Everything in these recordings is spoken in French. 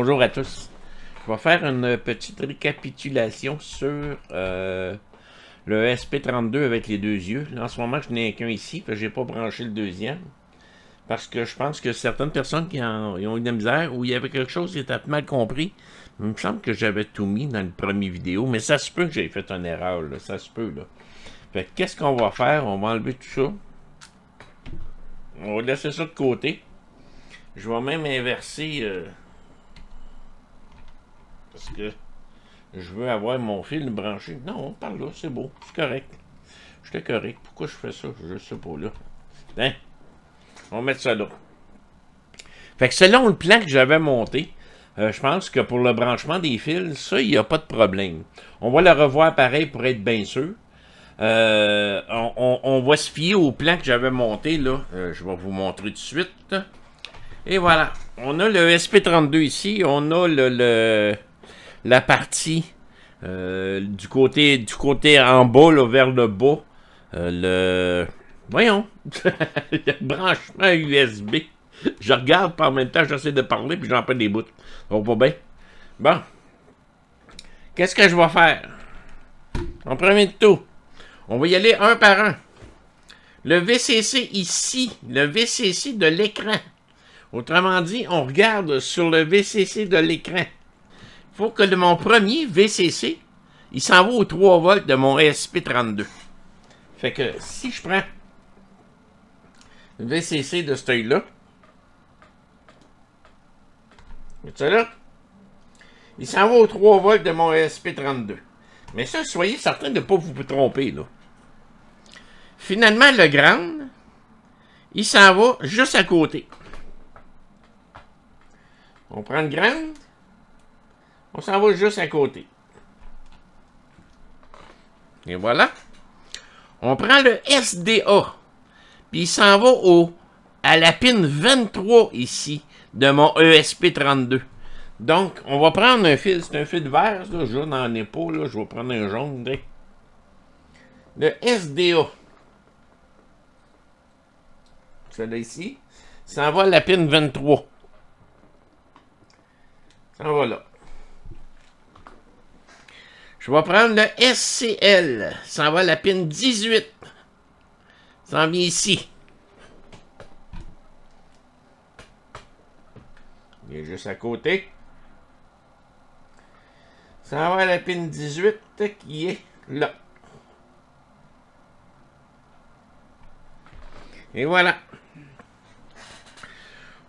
Bonjour à tous. Je vais faire une petite récapitulation sur le SP32 avec les deux yeux. Là, en ce moment, je n'ai qu'un ici, parce que je n'ai pas branché le deuxième. Parce que je pense que certaines personnes qui ont eu de la misère, ou il y avait quelque chose qui était mal compris. Il me semble que j'avais tout mis dans le premier vidéo, mais ça se peut que j'ai fait une erreur, là. Ça se peut, là. Fait que qu'est-ce qu'on va faire? On va enlever tout ça. On va laisser ça de côté. Je vais même inverser... parce que je veux avoir mon fil branché. Non, par là, c'est beau. C'est correct. J'étais correct. Pourquoi je fais ça? Je sais pas, là. Hein? On va mettre ça là. Fait que selon le plan que j'avais monté, je pense que pour le branchement des fils, ça, il n'y a pas de problème. On va le revoir pareil pour être bien sûr. On va se fier au plan que j'avais monté, là. Je vais vous montrer tout de suite. Et voilà. On a le SP32 ici. On a la partie du côté en bas, là, vers le bas. Voyons. Le branchement USB. Je regarde, puis en même temps, j'essaie de parler, puis j'en prends des bouts. Ça va pas bien. Bon. Qu'est-ce que je vais faire? En premier de tout, on va y aller un par un. Le VCC ici, le VCC de l'écran. Autrement dit, on regarde sur le VCC de l'écran. Il faut que mon premier VCC, il s'en va aux 3 volts de mon SP32. Fait que si je prends le VCC de ce œil-là, ça là, il s'en va aux 3 volts de mon SP32. Mais ça, soyez certain de ne pas vous tromper, là. Finalement, le ground, il s'en va juste à côté. On prend le ground, on s'en va juste à côté. Et voilà. On prend le SDA, puis il s'en va à la pin 23 ici, de mon ESP32. Donc, on va prendre un fil, c'est un fil vert, là, je n'en ai pas, là, je vais prendre un jaune. Là. Le SDA. Celui-là ici, ça va à la pin 23. Ça va là. Je vais prendre le SCL, ça va à la pin 18. Ça vient ici. Il est juste à côté. Ça va à la pin 18 qui est là. Et voilà.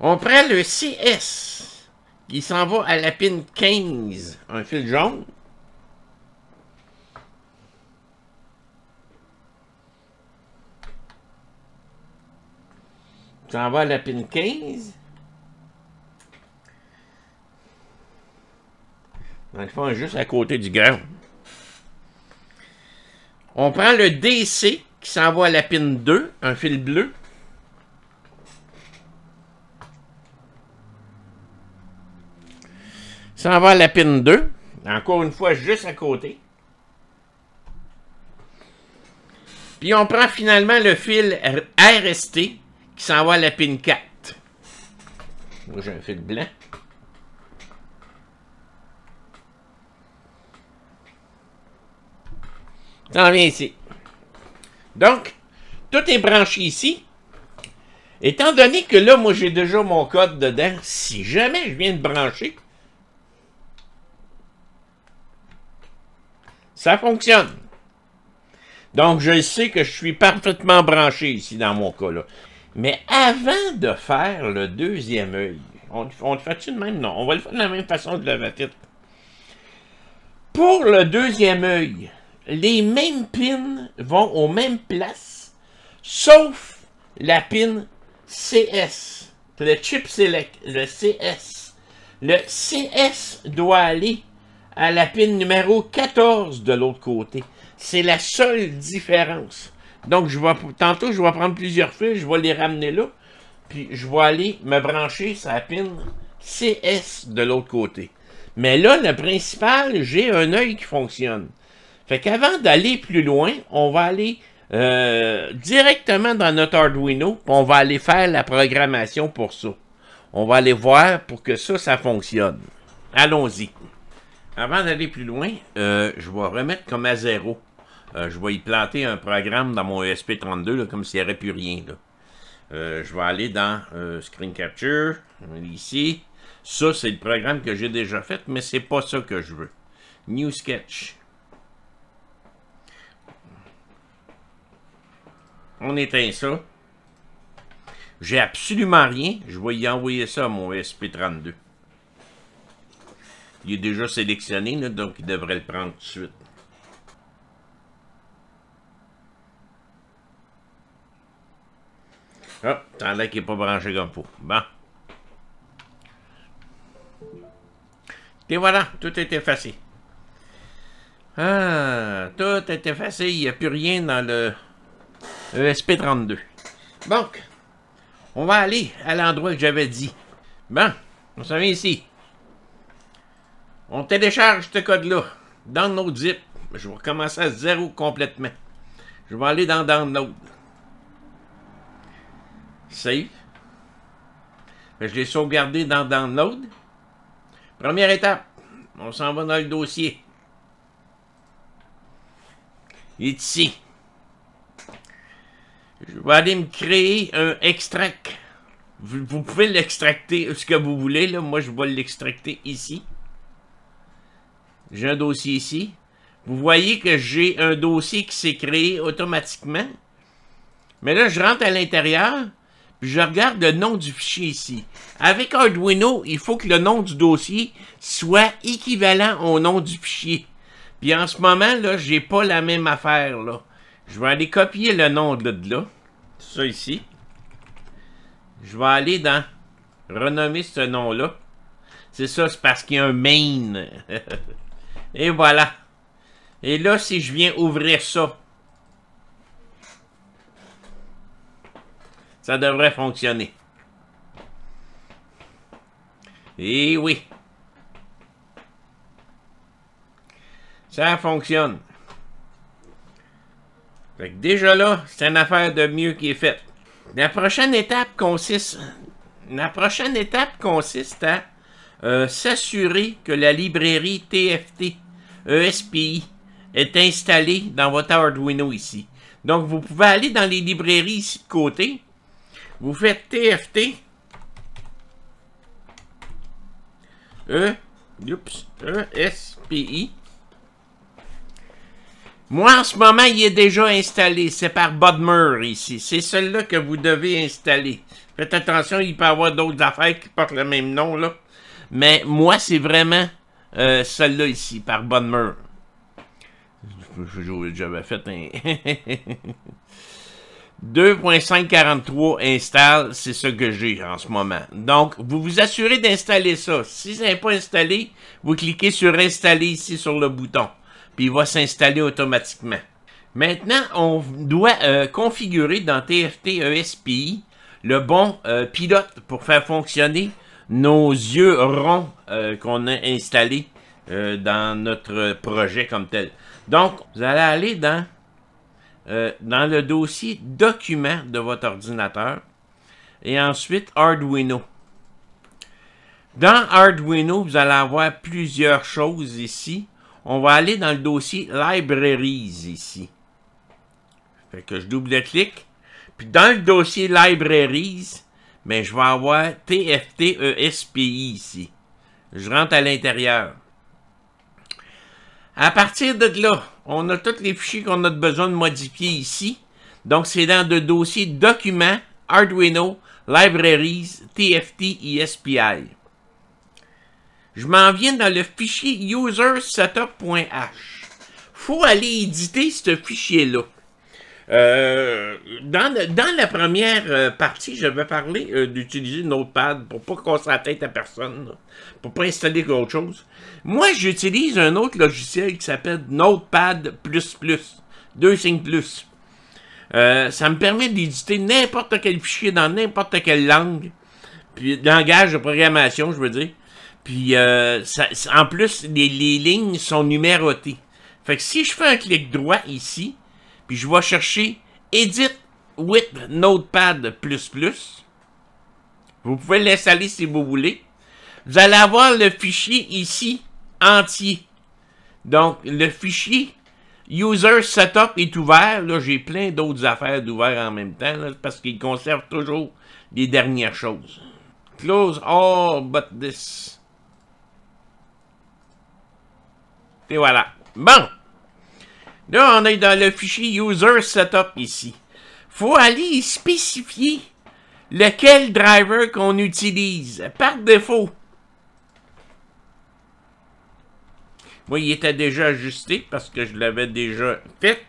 On prend le CS qui s'en va à la pin 15. Un fil jaune. Ça va à la pin 15. Dans le fond, juste à côté du ground. On prend le DC qui s'en va à la pin 2, un fil bleu. Ça va à la pin 2. Encore une fois, juste à côté. Puis on prend finalement le fil RST qui s'en va à la pin 4. Moi, j'ai un fil blanc. Ça en vient ici. Donc, tout est branché ici. Étant donné que là, moi, j'ai déjà mon code dedans, si jamais je viens de brancher, ça fonctionne. Donc, je sais que je suis parfaitement branché ici dans mon cas, là. Mais avant de faire le deuxième œil, on le fait-tu de même? Non, on va le faire de la même façon que je l'avais fait. Pour le deuxième œil, les mêmes pins vont aux mêmes places, sauf la pin CS, le chip select, le CS. Le CS doit aller à la pin numéro 14 de l'autre côté. C'est la seule différence. Donc, tantôt, je vais prendre plusieurs fils, je vais les ramener là, puis je vais aller me brancher sur la pin CS de l'autre côté. Mais là, le principal, j'ai un œil qui fonctionne. Fait qu'avant d'aller plus loin, on va aller directement dans notre Arduino, puis on va aller faire la programmation pour ça. On va aller voir pour que ça fonctionne. allons-y. Avant d'aller plus loin, je vais remettre comme à 0. Je vais y planter un programme dans mon ESP32, là, comme s'il n'y avait plus rien. Là. Je vais aller dans Screen Capture, ici. Ça, c'est le programme que j'ai déjà fait, mais c'est pas ça que je veux. New Sketch. On éteint ça. J'ai absolument rien. Je vais y envoyer ça à mon ESP32. Il est déjà sélectionné, là, donc il devrait le prendre tout de suite. Hop, t'en là qu'il n'est pas branché comme il faut. Bon. Et voilà, tout est effacé. Ah, tout est effacé. Il n'y a plus rien dans le ESP32. Donc, on va aller à l'endroit que j'avais dit. Bon, on s'en vient ici. On télécharge ce code-là dans notre zip. Je vais recommencer à 0 complètement. Je vais aller dans Download. Save. Je l'ai sauvegardé dans Download. Première étape, on s'en va dans le dossier. Il est ici. Je vais aller me créer un extract. Vous pouvez l'extracter ce que vous voulez. Là. Moi, je vais l'extracter ici. J'ai un dossier ici. Vous voyez que j'ai un dossier qui s'est créé automatiquement. Mais là, je rentre à l'intérieur, puis je regarde le nom du fichier ici. Avec Arduino, il faut que le nom du dossier soit équivalent au nom du fichier. Puis en ce moment, là, j'ai pas la même affaire, là. Je vais aller copier le nom de là. Ça ici. Je vais aller dans renommer ce nom-là. C'est ça, c'est parce qu'il y a un main. Et voilà. Et là, si je viens ouvrir ça, ça devrait fonctionner. Et oui. Ça fonctionne. Fait que déjà là, c'est une affaire de mieux qui est faite. La prochaine étape consiste à s'assurer que la librairie TFT ESPI est installée dans votre Arduino ici. Donc, vous pouvez aller dans les librairies ici de côté. Vous faites TFT ESPI. Moi, en ce moment, il est déjà installé. C'est par Budmer ici. C'est celui-là que vous devez installer. Faites attention, il peut y avoir d'autres affaires qui portent le même nom, là. Mais moi, c'est vraiment celle-là ici, par Budmer. J'avais fait un... 2.543 install, c'est ce que j'ai en ce moment. Donc, vous vous assurez d'installer ça. Si ça n'est pas installé, vous cliquez sur installer ici sur le bouton. Puis il va s'installer automatiquement. Maintenant, on doit configurer dans TFT ESPI le bon pilote pour faire fonctionner nos yeux ronds qu'on a installés dans notre projet comme tel. Donc, vous allez aller dans le dossier Documents de votre ordinateur et ensuite Arduino. Dans Arduino, vous allez avoir plusieurs choses ici. On va aller dans le dossier Libraries ici. Fait que je double-clique. Puis dans le dossier Libraries, ben, je vais avoir TFT ESPI ici. Je rentre à l'intérieur. À partir de là, on a tous les fichiers qu'on a besoin de modifier ici. Donc, c'est dans le dossier Documents, Arduino, Libraries, TFT ESPI. Je m'en viens dans le fichier usersetup.h. Faut aller éditer ce fichier-là. Dans la première partie, je vais parler d'utiliser Notepad pour pas casser la tête à personne, là, pour pas installer autre chose. Moi, j'utilise un autre logiciel qui s'appelle Notepad++, 2 signes plus. Ça me permet d'éditer n'importe quel fichier dans n'importe quelle langue, puis langage de programmation, je veux dire. Puis, en plus, les lignes sont numérotées. Fait que si je fais un clic droit ici, puis je vais chercher Edit with Notepad++, vous pouvez l'installer si vous voulez. vous allez avoir le fichier ici, entier. Donc, le fichier User Setup est ouvert. Là, j'ai plein d'autres affaires d'ouvert en même temps, là, parce qu'il conserve toujours les dernières choses. Close all but this. Et voilà. Bon. Là, on est dans le fichier User Setup ici. Faut aller spécifier lequel driver qu'on utilise. Par défaut. Moi, il était déjà ajusté parce que je l'avais déjà fait.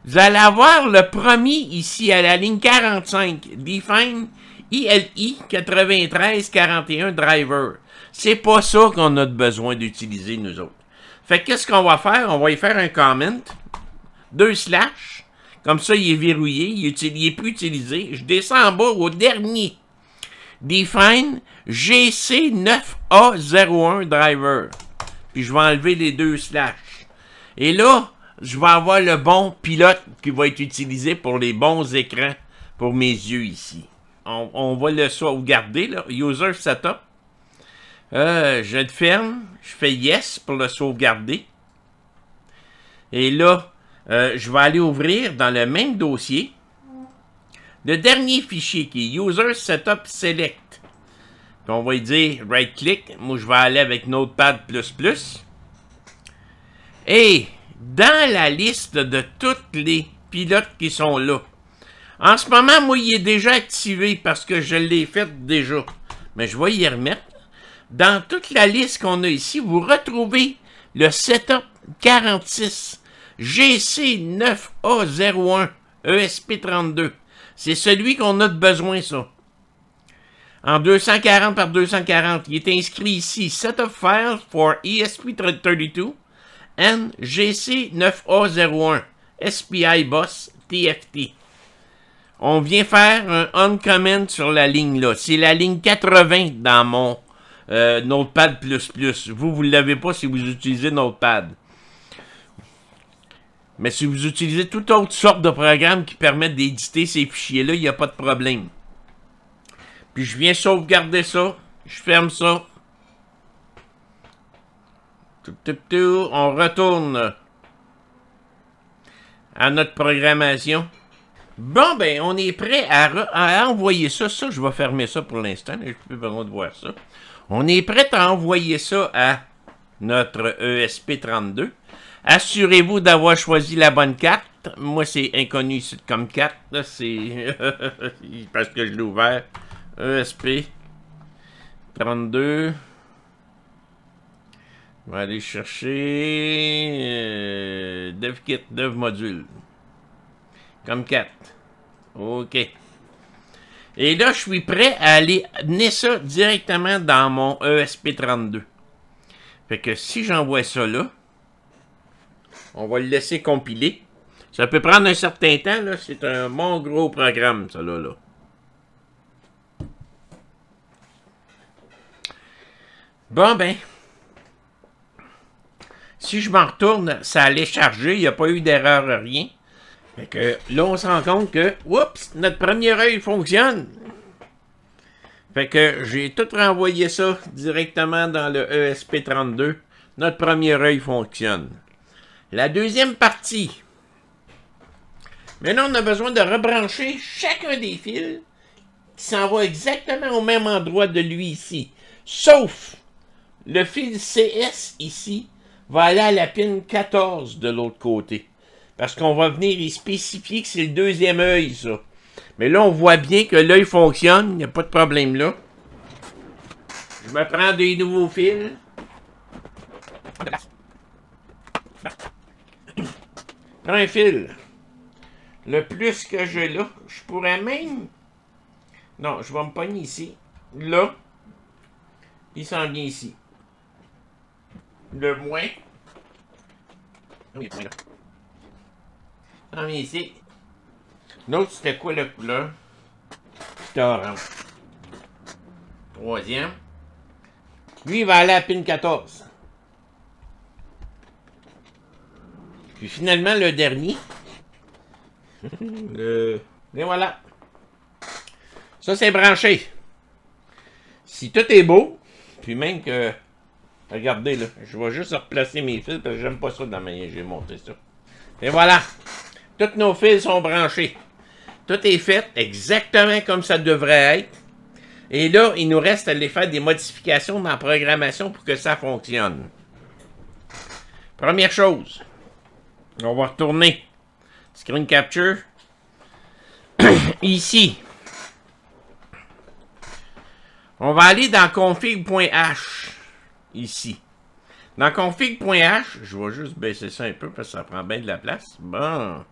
Vous allez avoir le premier ici à la ligne 45. Define ILI 9341 driver. C'est pas ça qu'on a besoin d'utiliser, nous autres. Fait que qu'est-ce qu'on va faire? On va y faire un comment. 2/. Comme ça, il est verrouillé. Il est plus utilisé. Je descends en bas au dernier. Define GC9A01 driver. Puis je vais enlever les 2/. Et là, je vais avoir le bon pilote qui va être utilisé pour les bons écrans pour mes yeux ici. On va le sauvegarder, là. User Setup. Je le ferme. Je fais Yes pour le sauvegarder. Et là, je vais aller ouvrir dans le même dossier le dernier fichier qui est User Setup Select. Puis on va y dire right-click. Moi, je vais aller avec Notepad++. Et dans la liste de tous les pilotes qui sont là, en ce moment, moi, il est déjà activé parce que je l'ai fait déjà. Mais je vais y remettre. Dans toute la liste qu'on a ici, vous retrouvez le Setup 46 GC9A01 ESP32. C'est celui qu'on a de besoin, ça. En 240 par 240, il est inscrit ici. Setup File for ESP32 and GC9A01 SPI Bus TFT. On vient faire un on-comment sur la ligne là. C'est la ligne 80 dans mon Notepad++. Vous ne l'avez pas si vous utilisez Notepad. Mais si vous utilisez toute autre sorte de programme qui permettent d'éditer ces fichiers-là, il n'y a pas de problème. Puis je viens sauvegarder ça. Je ferme ça. On retourne à notre programmation. Bon, ben, on est prêt à envoyer ça. Ça, je vais fermer ça pour l'instant. Je n'ai plus besoin de voir ça. On est prêt à envoyer ça à notre ESP32. Assurez-vous d'avoir choisi la bonne carte. Moi, c'est inconnu ici comme carte. C'est parce que je l'ai ouvert. ESP32. On va aller chercher DevKit, DevModule. Comme 4. OK. Et là, je suis prêt à aller amener ça directement dans mon ESP32. Fait que si j'envoie ça là, on va le laisser compiler. Ça peut prendre un certain temps, là. C'est un bon gros programme, ça là. Bon, ben. Si je m'en retourne, ça allait charger. Il n'y a pas eu d'erreur, rien. Fait que là, on se rend compte que, oups, notre premier œil fonctionne. Fait que j'ai tout renvoyé ça directement dans le ESP32. Notre premier œil fonctionne. La deuxième partie. Maintenant, on a besoin de rebrancher chacun des fils qui s'en va exactement au même endroit de lui ici. Sauf le fil CS ici va aller à la pin 14 de l'autre côté. Parce qu'on va venir y spécifier que c'est le deuxième œil, ça. Mais là, on voit bien que l'œil fonctionne. Il n'y a pas de problème là. Je me prends des nouveaux fils. Prends un fil. Le plus que j'ai là, je pourrais même... Non, je vais me pogner ici. Là. Il s'en vient ici. Le moins. Oui, il là. Il s'en vient ici. L'autre, c'était quoi la couleur? C'était orange. Troisième. Lui, il va aller à pin 14. Puis finalement, le dernier. Et voilà. Ça, c'est branché. si tout est beau, puis même que... Regardez, là, je vais juste replacer mes fils, parce que j'aime pas ça dans ma main, j'ai monté ça. Et voilà, tous nos fils sont branchés. Tout est fait exactement comme ça devrait être. Et là, il nous reste à aller faire des modifications dans la programmation pour que ça fonctionne. Première chose, on va retourner Screen Capture. Ici, on va aller dans config.h. Ici. Dans config.h, je vais juste baisser ça un peu parce que ça prend bien de la place. Bon.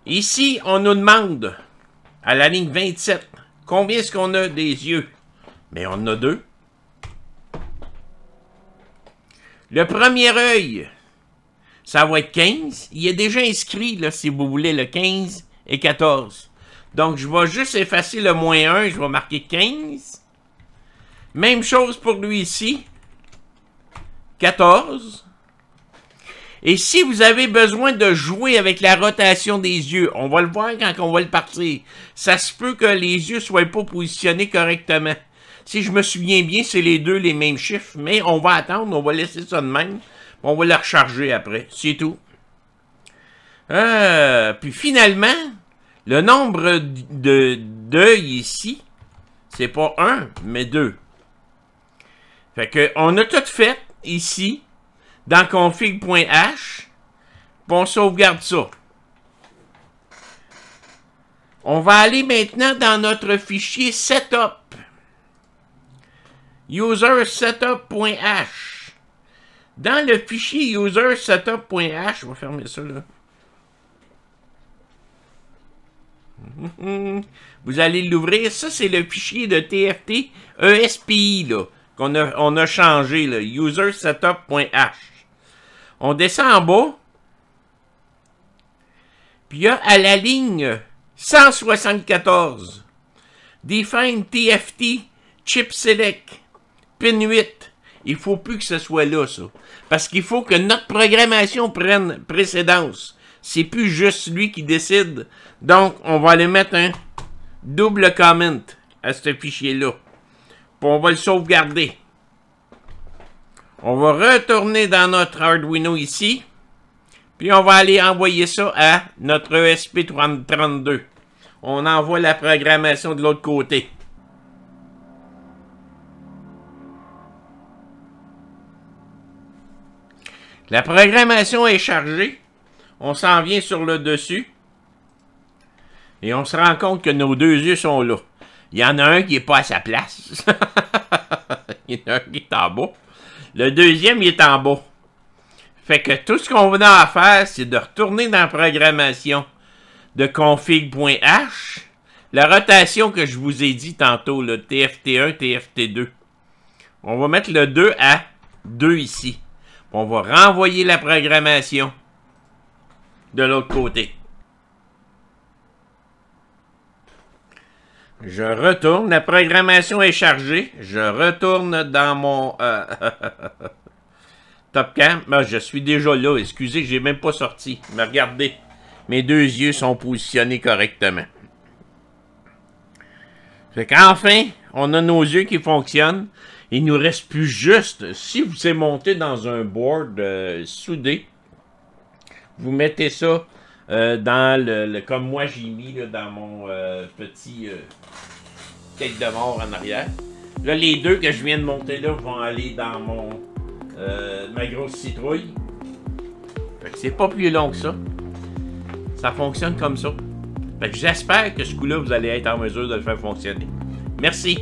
Ici, on nous demande, à la ligne 27, combien est-ce qu'on a des yeux? Mais on en a 2. Le premier œil, ça va être 15. Il est déjà inscrit, là, si vous voulez, le 15 et 14. Donc, je vais juste effacer le moins 1, je vais marquer 15. Même chose pour lui ici. 14. Et si vous avez besoin de jouer avec la rotation des yeux, on va le voir quand on va le partir. Ça se peut que les yeux ne soient pas positionnés correctement. Si je me souviens bien, c'est les deux les mêmes chiffres. Mais on va attendre, on va laisser ça de même. On va le recharger après. C'est tout. Puis finalement, le nombre d'œils ici, c'est pas 1, mais 2. Fait que on a tout fait ici, dans config.h, puis on sauvegarde ça. On va aller maintenant dans notre fichier setup. User setup.h. Dans le fichier user setup.h, je vais fermer ça là. Vous allez l'ouvrir. Ça, c'est le fichier de TFT ESPI là. On a changé, là, user setup.h. On descend en bas. Puis il y a à la ligne 174, Define TFT Chip Select Pin 8. Il ne faut plus que ce soit là, ça. Parce qu'il faut que notre programmation prenne précédence. C'est plus juste lui qui décide. Donc, on va aller mettre un double comment à ce fichier-là. Puis on va le sauvegarder. On va retourner dans notre Arduino ici. Puis on va aller envoyer ça à notre ESP32. On envoie la programmation de l'autre côté. La programmation est chargée. On s'en vient sur le dessus. Et on se rend compte que nos deux yeux sont là. Il y en a un qui n'est pas à sa place. Il y en a un qui est en bas. Le deuxième, il est en bas. Fait que tout ce qu'on a à faire, c'est de retourner dans la programmation de config.h. La rotation que je vous ai dit tantôt, le TFT1, TFT2. On va mettre le 2 à 2 ici. On va renvoyer la programmation de l'autre côté. Je retourne, la programmation est chargée. Je retourne dans mon TopCam. Ben, je suis déjà là, excusez, j'ai même pas sorti. Mais regardez, mes deux yeux sont positionnés correctement. Fait qu'enfin, on a nos yeux qui fonctionnent. Il nous reste plus juste, si vous êtes monté dans un board soudé, vous mettez ça dans le comme moi j'ai mis là, dans mon petit tête de mort en arrière. Là, les deux que je viens de monter là vont aller dans mon ma grosse citrouille. Fait que c'est pas plus long que ça. Ça fonctionne comme ça. Fait que j'espère que ce coup-là, vous allez être en mesure de le faire fonctionner. Merci.